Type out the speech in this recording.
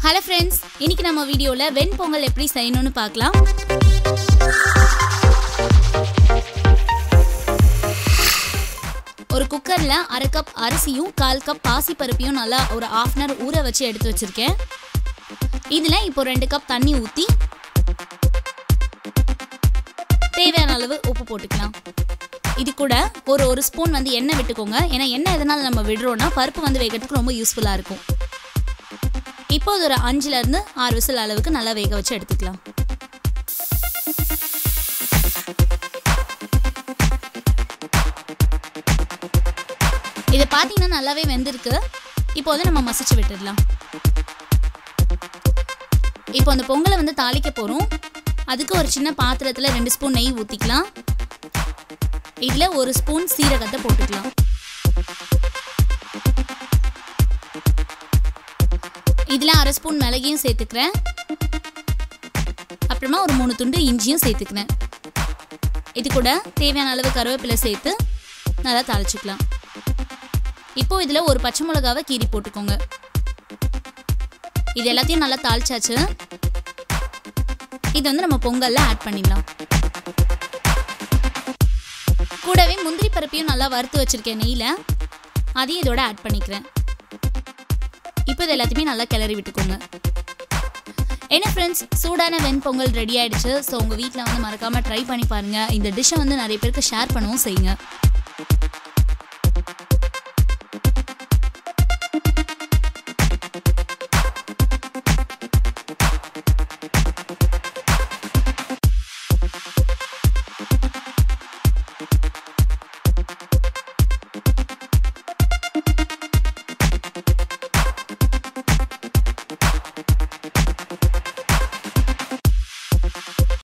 Hello friends, இன்னைக்கு நம்ம வீடியோல வெண்பொங்கல் எப்படி செய்யணும்னு பார்க்கலாம். ஒரு குக்கர்ல 1/2 கப் அரிசியும் 1/4 கப் பாசி பருப்பையும் நல்லா ஒரு 1/2 hour ஊற வச்சு எடுத்து வச்சிருக்கேன். இதுல இப்போ 2 கப் தண்ணி ஊத்தி தேவையான அளவு உப்பு போட்டுக்கலாம். இது கூட ஒரு ஸ்பூன் வந்து எண்ணெய் விட்டுக்கோங்க. ஏன்னா எண்ணெய் எதனால நம்ம விடுறோம்னா பருப்பு வந்து வேகிறதுக்கு ரொம்ப யூஸ்ஃபுல்லா இருக்கும். இப்போ ஒரு 5 ல இருந்து 6 விசில் அளவுக்கு நல்லா வேக வச்சு எடுத்துக்கலாம். இத பாத்தீங்கன்னா நல்லாவே வெந்திருக்கு. இப்போ வந்து நம்ம மசிச்சு விட்டுடலாம். இப்போ அந்த பொங்கலை வந்து தாளிக்க போறோம். அதுக்கு ஒரு சின்ன பாத்திரத்துல 2 ஸ்பூன் நெய் ஊத்திக்கலாம். இதுல 1 ஸ்பூன் சீரகத்தை போட்டுக்கலாம். இதுல 1/2 ஸ்பூன் மிளகையும் சேர்த்துக்கிறேன். அப்புறமா ஒரு 3 துண்டு இஞ்சியும் சேர்த்துக்கிறேன். இது கூட தேவையான அளவு கருவேப்பிலை சேர்த்து நல்லா தாளிச்சுக்கலாம். இப்போ இதுல ஒரு பச்சை மிளகாவை கீறி போட்டுக்கோங்க. இது எல்லாத்தையும் நல்லா தாளிச்சாச்சு. இது வந்து நம்ம பொங்கல்ல ஆட் பண்ணிடலாம். கூடவே முந்திரி பருப்பையும் நல்லா வறுத்து வச்சிருக்கேன் நெய்ல. அதையும் இதோட ஆட் பண்ணிக்கிறேன். இப்போ இது எல்லாத்தையுமே நல்லா கிளறி விட்டுக்கோங்க. என்ன ஃப்ரெண்ட்ஸ், சூடான வெண்பொங்கல் ரெடி ஆயிடுச்சு. ஸோ உங்கள் வீட்டில் வந்து மறக்காமல் ட்ரை பண்ணி பாருங்கள். இந்த டிஷ்ஷை வந்து நிறைய பேருக்கு ஷேர் பண்ணவும் செய்யுங்க.